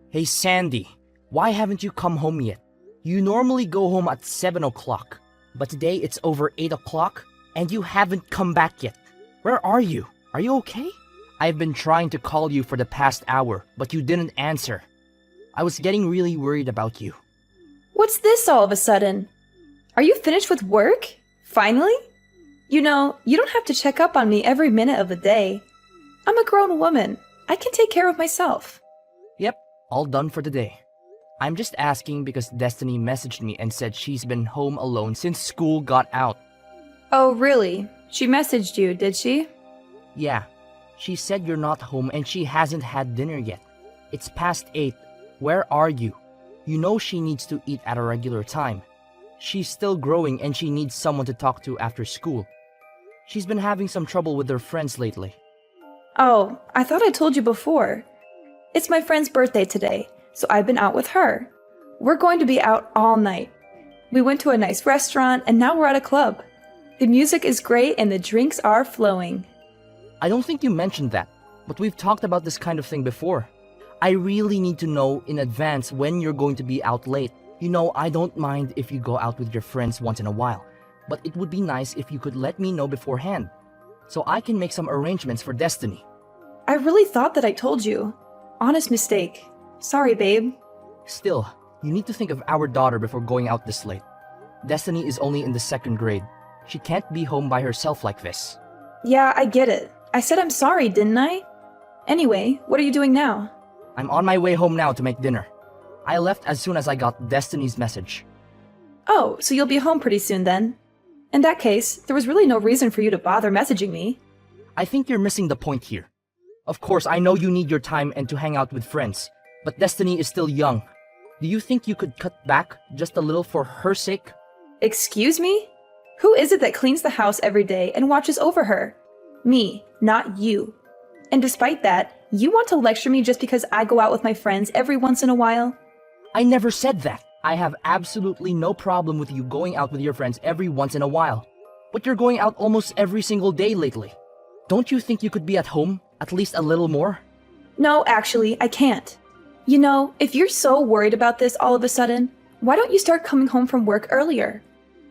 Hey Sandy, why haven't you come home yet? You normally go home at 7 o'clock, but today it's over 8 o'clock and you haven't come back yet. Where are you? Are you okay? I've been trying to call you for the past hour, but you didn't answer. I was getting really worried about you. What's this all of a sudden? Are you finished with work? Finally? You know, you don't have to check up on me every minute of the day. I'm a grown woman. I can take care of myself. Yep, all done for today. I'm just asking because Destiny messaged me and said she's been home alone since school got out. Oh, really? She messaged you, did she? Yeah, she said you're not home and she hasn't had dinner yet. It's past 8. Where are you? You know she needs to eat at a regular time. She's still growing and she needs someone to talk to after school. She's been having some trouble with her friends lately. Oh, I thought I told you before. It's my friend's birthday today, so I've been out with her. We're going to be out all night. We went to a nice restaurant and now we're at a club. The music is great and the drinks are flowing. I don't think you mentioned that, but we've talked about this kind of thing before. I really need to know in advance when you're going to be out late. You know, I don't mind if you go out with your friends once in a while, but it would be nice if you could let me know beforehand, so I can make some arrangements for Destiny. I really thought that I told you. Honest mistake. Sorry, babe. Still, you need to think of our daughter before going out this late. Destiny is only in the 2nd grade. She can't be home by herself like this. Yeah, I get it. I said I'm sorry, didn't I? Anyway, what are you doing now? I'm on my way home now to make dinner. I left as soon as I got Destiny's message. Oh, so you'll be home pretty soon then? In that case, there was really no reason for you to bother messaging me. I think you're missing the point here. Of course, I know you need your time and to hang out with friends, but Destiny is still young. Do you think you could cut back just a little for her sake? Excuse me? Who is it that cleans the house every day and watches over her? Me, not you. And despite that, you want to lecture me just because I go out with my friends every once in a while? I never said that. I have absolutely no problem with you going out with your friends every once in a while. But you're going out almost every single day lately. Don't you think you could be at home at least a little more? No, actually, I can't. You know, if you're so worried about this all of a sudden, why don't you start coming home from work earlier?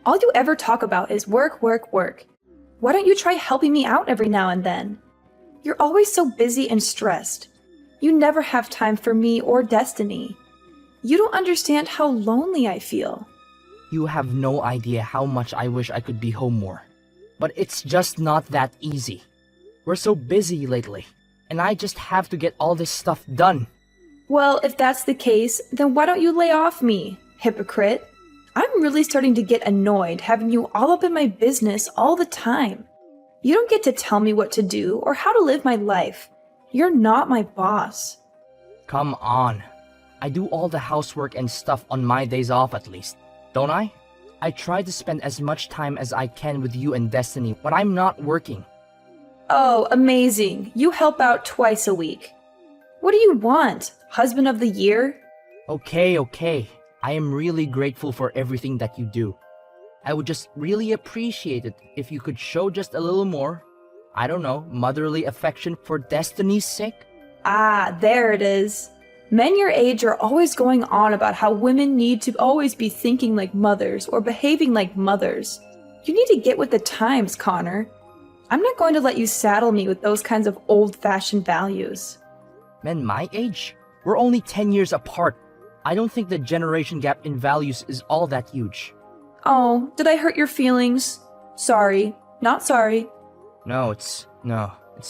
All you ever talk about is work, work, work. Why don't you try helping me out every now and then? You're always so busy and stressed. You never have time for me or Destiny. You don't understand how lonely I feel. You have no idea how much I wish I could be home more. But it's just not that easy. We're so busy lately, and I just have to get all this stuff done. Well, if that's the case, then why don't you lay off me, hypocrite? I'm really starting to get annoyed having you all up in my business all the time. You don't get to tell me what to do or how to live my life. You're not my boss. Come on. I do all the housework and stuff on my days off at least, don't I? I try to spend as much time as I can with you and Destiny when I'm not working. Oh, amazing. You help out twice a week. What do you want? Husband of the year? Okay. I am really grateful for everything that you do. I would just really appreciate it if you could show just a little more, I don't know, motherly affection for Destiny's sake? Ah, there it is. Men your age are always going on about how women need to always be thinking like mothers or behaving like mothers. You need to get with the times, Connor. I'm not going to let you saddle me with those kinds of old-fashioned values. Men my age? We're only 10 years apart. I don't think the generation gap in values is all that huge. Oh, did I hurt your feelings? Sorry. Not sorry. No, it's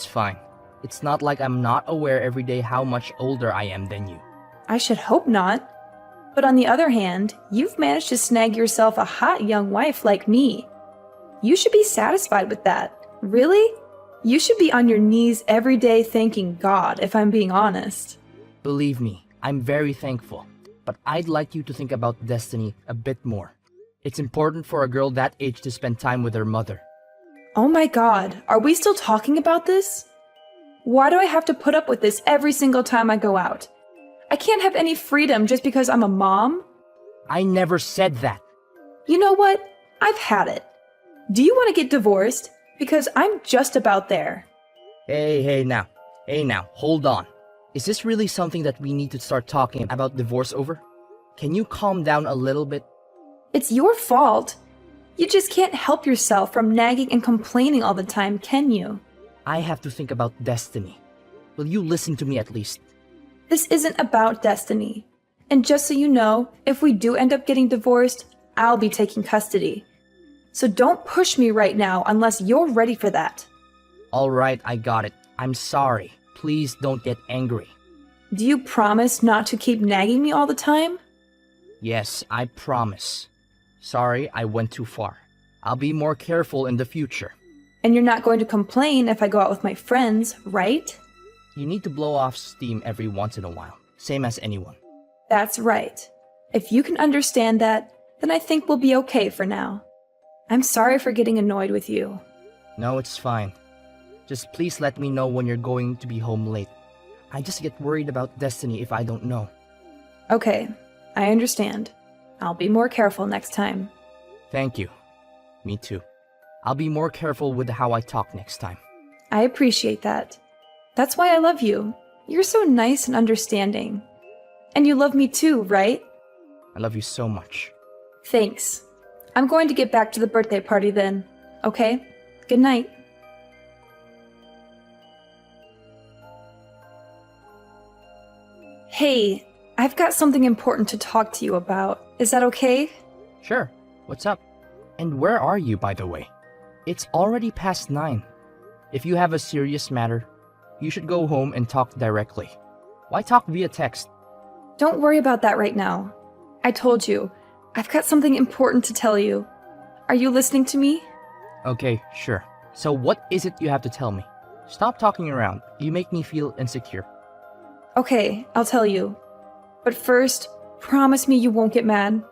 fine. It's not like I'm not aware every day how much older I am than you. I should hope not. But on the other hand, you've managed to snag yourself a hot young wife like me. You should be satisfied with that. Really? You should be on your knees every day thanking God, if I'm being honest. Believe me, I'm very thankful. But I'd like you to think about Destiny a bit more. It's important for a girl that age to spend time with her mother. Oh my God, are we still talking about this? Why do I have to put up with this every single time I go out? I can't have any freedom just because I'm a mom? I never said that. You know what? I've had it. Do you want to get divorced? Because I'm just about there. Hey now, hold on. Is this really something that we need to start talking about divorce over? Can you calm down a little bit? It's your fault. You just can't help yourself from nagging and complaining all the time, can you? I have to think about destiny. Will you listen to me at least? This isn't about destiny. And just so you know, if we do end up getting divorced, I'll be taking custody. So don't push me right now unless you're ready for that. Alright, I got it. I'm sorry. Please don't get angry. Do you promise not to keep nagging me all the time? Yes, I promise. Sorry, I went too far. I'll be more careful in the future. And you're not going to complain if I go out with my friends, right? You need to blow off steam every once in a while, same as anyone. That's right. If you can understand that, then I think we'll be okay for now. I'm sorry for getting annoyed with you. No, it's fine. Just please let me know when you're going to be home late. I just get worried about Destiny if I don't know. Okay, I understand. I'll be more careful next time. Thank you. Me too. I'll be more careful with how I talk next time. I appreciate that. That's why I love you. You're so nice and understanding. And you love me too, right? I love you so much. Thanks. I'm going to get back to the birthday party then. Okay? Good night. Hey, I've got something important to talk to you about. Is that okay? Sure. What's up? And where are you, by the way? It's already past 9. If you have a serious matter, you should go home and talk directly. Why talk via text? Don't worry about that right now. I told you, I've got something important to tell you. Are you listening to me? Okay, sure. So what is it you have to tell me? Stop talking around. You make me feel insecure. Okay, I'll tell you. But first, promise me you won't get mad.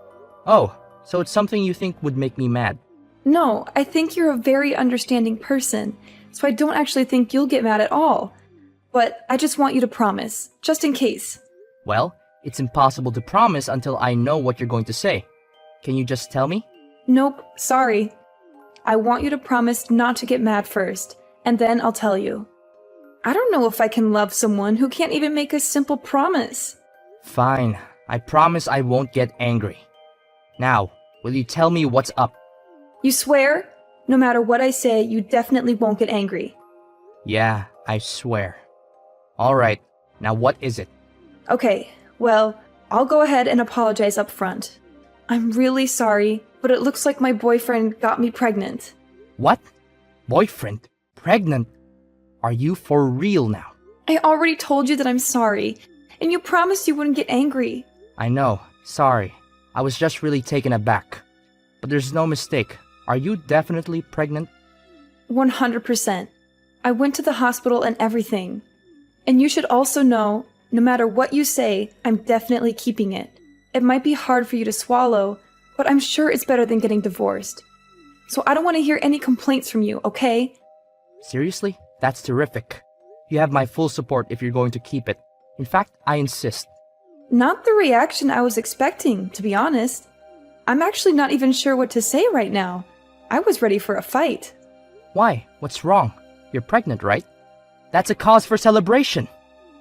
Oh, so it's something you think would make me mad. No, I think you're a very understanding person, so I don't actually think you'll get mad at all. But I just want you to promise, just in case. Well, it's impossible to promise until I know what you're going to say. Can you just tell me? Nope, sorry. I want you to promise not to get mad first, and then I'll tell you. I don't know if I can love someone who can't even make a simple promise. Fine. I promise I won't get angry. Now, will you tell me what's up? You swear? No matter what I say, you definitely won't get angry. Yeah, I swear. Alright, now what is it? Okay, well, I'll go ahead and apologize up front. I'm really sorry, but it looks like my boyfriend got me pregnant. What? Boyfriend? Pregnant? Are you for real now? I already told you that I'm sorry, and you promised you wouldn't get angry. I know, sorry. I was just really taken aback. But there's no mistake. Are you definitely pregnant? 100%. I went to the hospital and everything. And you should also know, no matter what you say, I'm definitely keeping it. It might be hard for you to swallow, but I'm sure it's better than getting divorced. So I don't want to hear any complaints from you, okay? Seriously? That's terrific. You have my full support if you're going to keep it. In fact, I insist. Not the reaction I was expecting, to be honest. I'm actually not even sure what to say right now. I was ready for a fight. Why? What's wrong? You're pregnant, right? That's a cause for celebration.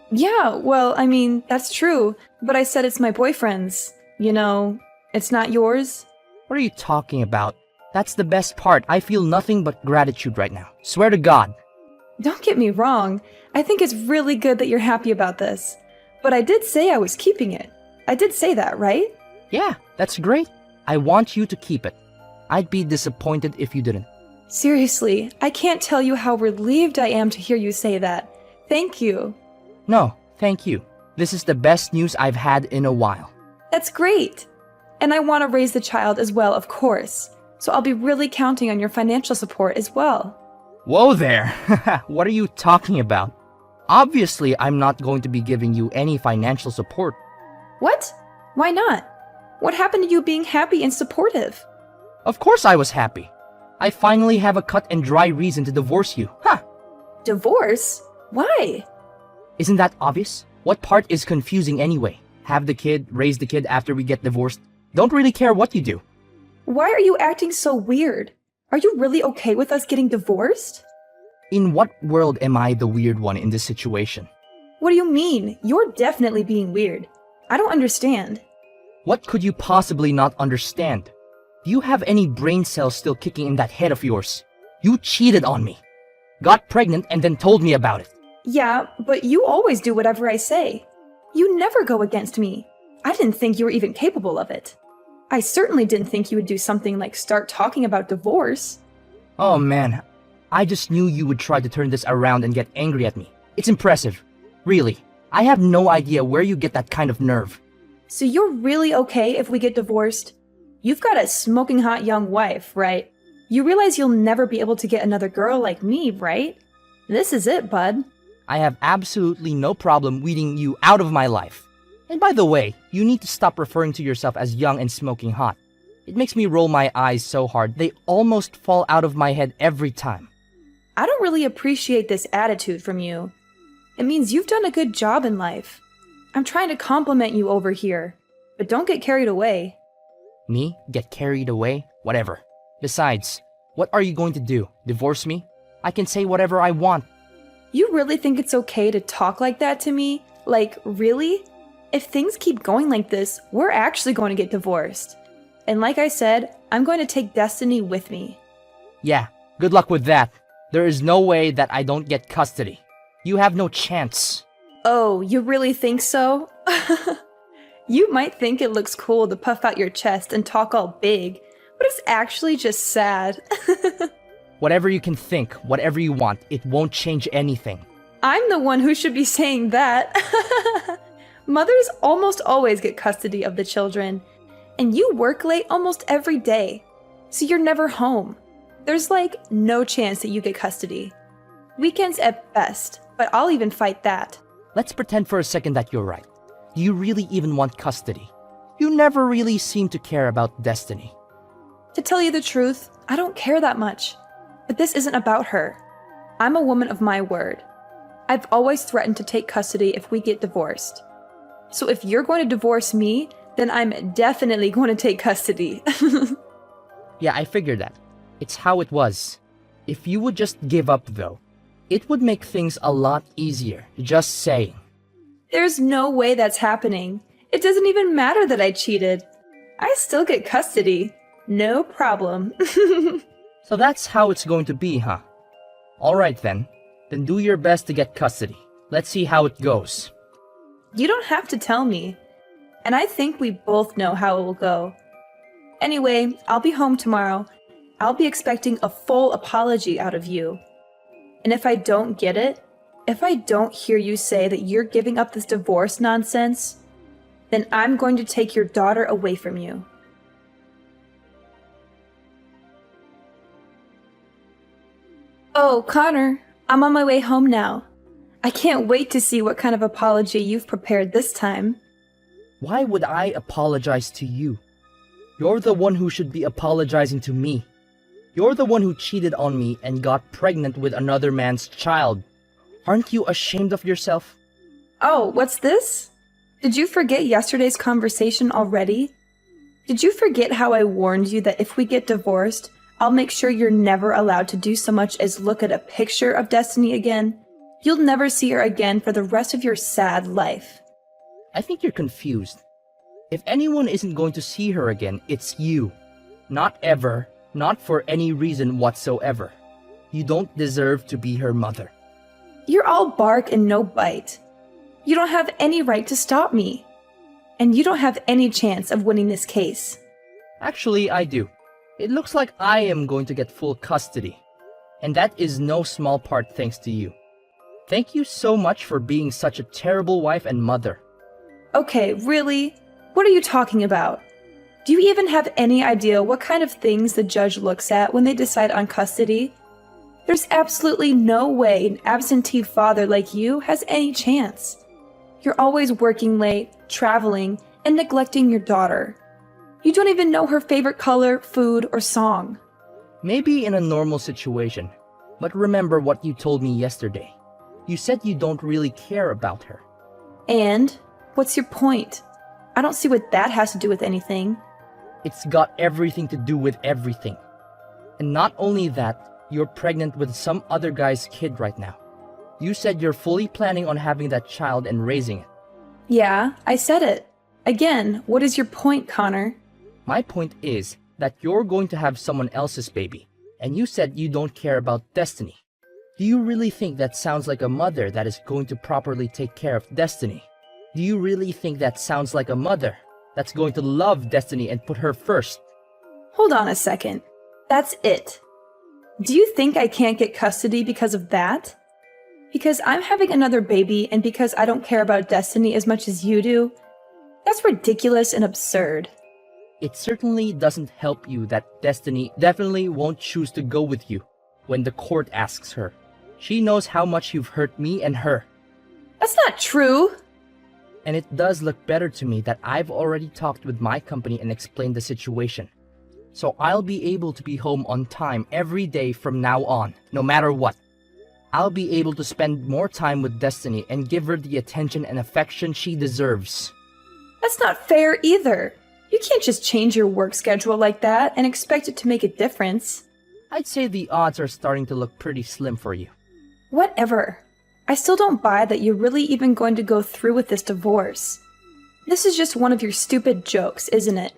Yeah, well, I mean, that's true, but I said it's my boyfriend's. You know, it's not yours. What are you talking about? That's the best part. I feel nothing but gratitude right now. Swear to God. Don't get me wrong. I think it's really good that you're happy about this. But I did say I was keeping it. I did say that, right? Yeah, that's great. I want you to keep it. I'd be disappointed if you didn't. Seriously, I can't tell you how relieved I am to hear you say that. Thank you. No, thank you. This is the best news I've had in a while. That's great. And I want to raise the child as well, of course. So I'll be really counting on your financial support as well. Whoa there! What are you talking about? Obviously, I'm not going to be giving you any financial support. What? Why not? What happened to you being happy and supportive? Of course I was happy. I finally have a cut and dry reason to divorce you. Huh! Divorce? Why? Isn't that obvious? What part is confusing anyway? Have the kid, raise the kid after we get divorced. Don't really care what you do. Why are you acting so weird? Are you really okay with us getting divorced? In what world am I the weird one in this situation? What do you mean? You're definitely being weird. I don't understand. What could you possibly not understand? Do you have any brain cells still kicking in that head of yours? You cheated on me, got pregnant, and then told me about it. Yeah, but you always do whatever I say. You never go against me. I didn't think you were even capable of it. I certainly didn't think you would do something like start talking about divorce. Oh man, I just knew you would try to turn this around and get angry at me. It's impressive. Really, I have no idea where you get that kind of nerve. So you're really okay if we get divorced? You've got a smoking hot young wife, right? You realize you'll never be able to get another girl like me, right? This is it, bud. I have absolutely no problem weeding you out of my life. And by the way, you need to stop referring to yourself as young and smoking hot. It makes me roll my eyes so hard they almost fall out of my head every time. I don't really appreciate this attitude from you. It means you've done a good job in life. I'm trying to compliment you over here, but don't get carried away. Me? Get carried away? Whatever. Besides, what are you going to do? Divorce me? I can say whatever I want. You really think it's okay to talk like that to me? Like, really? If things keep going like this, we're actually going to get divorced. And like I said, I'm going to take Destiny with me. Yeah, good luck with that. There is no way that I don't get custody. You have no chance. Oh, you really think so? You might think it looks cool to puff out your chest and talk all big, but it's actually just sad. Whatever you can think, whatever you want, it won't change anything. I'm the one who should be saying that. Mothers almost always get custody of the children, and you work late almost every day, so you're never home. There's like no chance that you get custody. Weekends at best, but I'll even fight that. Let's pretend for a second that you're right. Do you really even want custody? You never really seem to care about Destiny. To tell you the truth, I don't care that much. But this isn't about her. I'm a woman of my word. I've always threatened to take custody if we get divorced. So if you're going to divorce me, then I'm definitely going to take custody. Yeah, I figured that. It's how it was. If you would just give up though, it would make things a lot easier. Just saying. There's no way that's happening. It doesn't even matter that I cheated. I still get custody. No problem. So that's how it's going to be, huh? Alright then. Then do your best to get custody. Let's see how it goes. You don't have to tell me. And I think we both know how it will go. Anyway, I'll be home tomorrow. I'll be expecting a full apology out of you. And if I don't get it, if I don't hear you say that you're giving up this divorce nonsense, then I'm going to take your daughter away from you. Oh, Connor, I'm on my way home now. I can't wait to see what kind of apology you've prepared this time. Why would I apologize to you? You're the one who should be apologizing to me. You're the one who cheated on me and got pregnant with another man's child. Aren't you ashamed of yourself? Oh, what's this? Did you forget yesterday's conversation already? Did you forget how I warned you that if we get divorced, I'll make sure you're never allowed to do so much as look at a picture of Destiny again? You'll never see her again for the rest of your sad life. I think you're confused. If anyone isn't going to see her again, it's you. Not ever, not for any reason whatsoever. You don't deserve to be her mother. You're all bark and no bite. You don't have any right to stop me. And you don't have any chance of winning this case. Actually, I do. It looks like I am going to get full custody. And that is no small part thanks to you. Thank you so much for being such a terrible wife and mother. Okay, really? What are you talking about? Do you even have any idea what kind of things the judge looks at when they decide on custody? There's absolutely no way an absentee father like you has any chance. You're always working late, traveling, and neglecting your daughter. You don't even know her favorite color, food, or song. Maybe in a normal situation, but remember what you told me yesterday. You said you don't really care about her. And? What's your point? I don't see what that has to do with anything. It's got everything to do with everything. And not only that, you're pregnant with some other guy's kid right now. You said you're fully planning on having that child and raising it. Yeah, I said it. Again, what is your point, Connor? My point is that you're going to have someone else's baby, and you said you don't care about Destiny. Do you really think that sounds like a mother that is going to properly take care of Destiny? Do you really think that sounds like a mother that's going to love Destiny and put her first? Hold on a second. That's it. Do you think I can't get custody because of that? Because I'm having another baby and because I don't care about Destiny as much as you do? That's ridiculous and absurd. It certainly doesn't help you that Destiny definitely won't choose to go with you when the court asks her. She knows how much you've hurt me and her. That's not true. And it does look better to me that I've already talked with my company and explained the situation. So I'll be able to be home on time every day from now on, no matter what. I'll be able to spend more time with Destiny and give her the attention and affection she deserves. That's not fair either. You can't just change your work schedule like that and expect it to make a difference. I'd say the odds are starting to look pretty slim for you. Whatever. I still don't buy that you're really even going to go through with this divorce. This is just one of your stupid jokes, isn't it?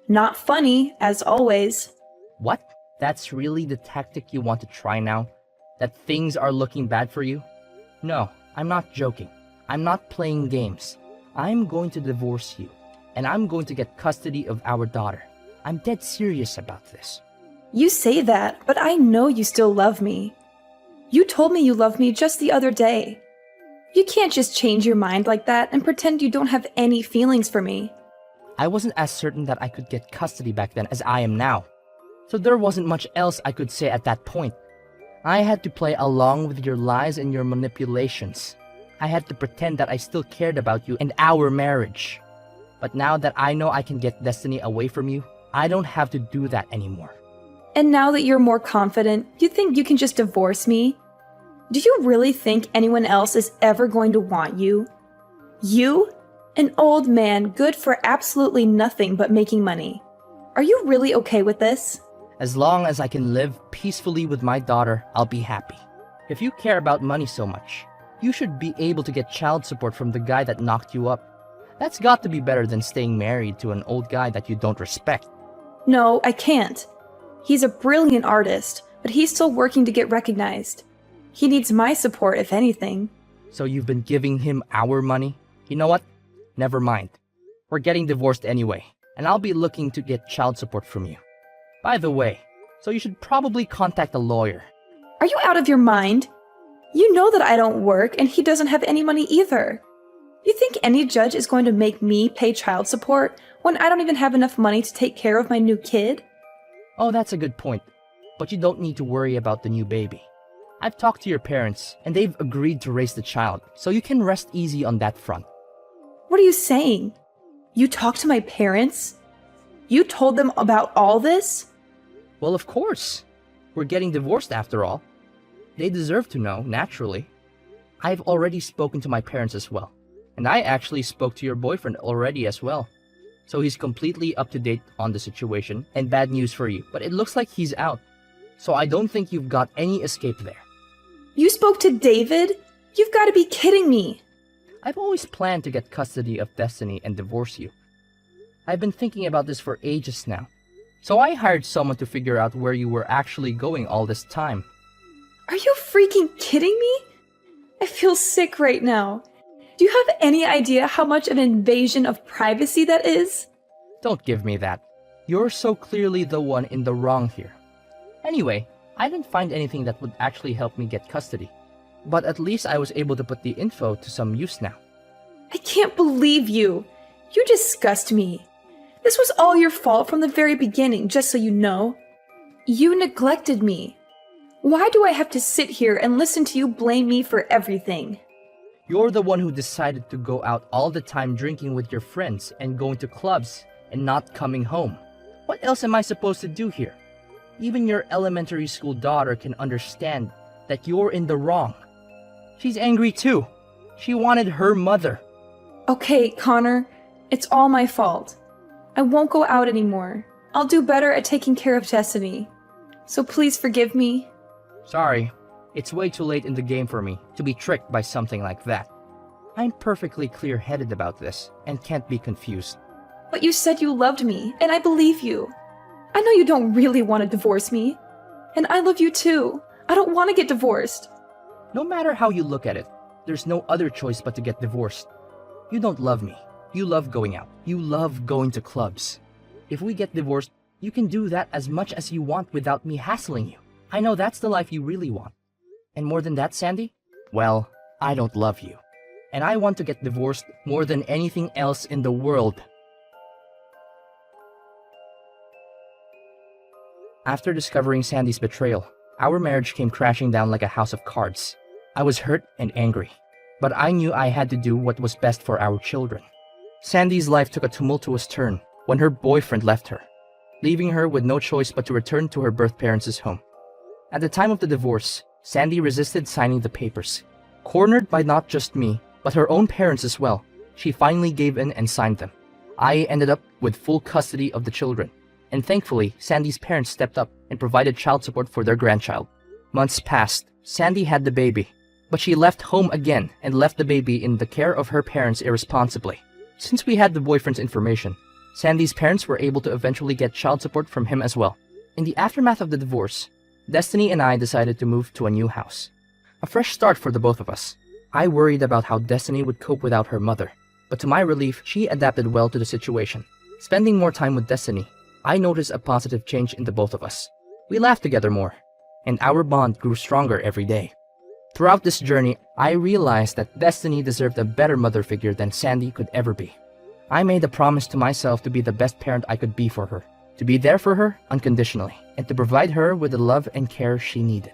Not funny, as always. What? That's really the tactic you want to try now? That things are looking bad for you? No, I'm not joking. I'm not playing games. I'm going to divorce you, and I'm going to get custody of our daughter. I'm dead serious about this. You say that, but I know you still love me. You told me you loved me just the other day. You can't just change your mind like that and pretend you don't have any feelings for me. I wasn't as certain that I could get custody back then as I am now. So there wasn't much else I could say at that point. I had to play along with your lies and your manipulations. I had to pretend that I still cared about you and our marriage. But now that I know I can get Destiny away from you, I don't have to do that anymore. And now that you're more confident, you think you can just divorce me? Do you really think anyone else is ever going to want you? You? An old man good for absolutely nothing but making money. Are you really okay with this? As long as I can live peacefully with my daughter, I'll be happy. If you care about money so much, you should be able to get child support from the guy that knocked you up. That's got to be better than staying married to an old guy that you don't respect. No, I can't. He's a brilliant artist, but he's still working to get recognized. He needs my support, if anything. So you've been giving him our money? You know what? Never mind. We're getting divorced anyway, and I'll be looking to get child support from you. By the way, so you should probably contact a lawyer. Are you out of your mind? You know that I don't work and he doesn't have any money either. You think any judge is going to make me pay child support when I don't even have enough money to take care of my new kid? Oh, that's a good point. But you don't need to worry about the new baby. I've talked to your parents, and they've agreed to raise the child, so you can rest easy on that front. What are you saying? You talked to my parents? You told them about all this? Well, of course. We're getting divorced after all. They deserve to know, naturally. I've already spoken to my parents as well. And I actually spoke to your boyfriend already as well. So he's completely up to date on the situation, and bad news for you, but it looks like he's out. So I don't think you've got any escape there. You spoke to David? You've got to be kidding me. I've always planned to get custody of Destiny and divorce you. I've been thinking about this for ages now. So I hired someone to figure out where you were actually going all this time. Are you freaking kidding me? I feel sick right now. Do you have any idea how much of an invasion of privacy that is? Don't give me that. You're so clearly the one in the wrong here. Anyway, I didn't find anything that would actually help me get custody. But at least I was able to put the info to some use now. I can't believe you. You disgust me. This was all your fault from the very beginning, just so you know. You neglected me. Why do I have to sit here and listen to you blame me for everything? You're the one who decided to go out all the time drinking with your friends and going to clubs and not coming home. What else am I supposed to do here? Even your elementary school daughter can understand that you're in the wrong. She's angry too. She wanted her mother. Okay, Connor, it's all my fault. I won't go out anymore. I'll do better at taking care of Destiny. So please forgive me. Sorry. It's way too late in the game for me to be tricked by something like that. I'm perfectly clear-headed about this and can't be confused. But you said you loved me, and I believe you. I know you don't really want to divorce me. And I love you too. I don't want to get divorced. No matter how you look at it, there's no other choice but to get divorced. You don't love me. You love going out. You love going to clubs. If we get divorced, you can do that as much as you want without me hassling you. I know that's the life you really want. And more than that, Sandy? Well, I don't love you. And I want to get divorced more than anything else in the world. After discovering Sandy's betrayal, our marriage came crashing down like a house of cards. I was hurt and angry, but I knew I had to do what was best for our children. Sandy's life took a tumultuous turn when her boyfriend left her, leaving her with no choice but to return to her birth parents' home. At the time of the divorce, Sandy resisted signing the papers. Cornered by not just me, but her own parents as well, she finally gave in and signed them. I ended up with full custody of the children, and thankfully, Sandy's parents stepped up and provided child support for their grandchild. Months passed. Sandy had the baby, but she left home again and left the baby in the care of her parents irresponsibly. Since we had the boyfriend's information, Sandy's parents were able to eventually get child support from him as well. In the aftermath of the divorce, Destiny and I decided to move to a new house. A fresh start for the both of us. I worried about how Destiny would cope without her mother, but to my relief, she adapted well to the situation. Spending more time with Destiny, I noticed a positive change in the both of us. We laughed together more, and our bond grew stronger every day. Throughout this journey, I realized that Destiny deserved a better mother figure than Sandy could ever be. I made a promise to myself to be the best parent I could be for her, to be there for her unconditionally, and to provide her with the love and care she needed.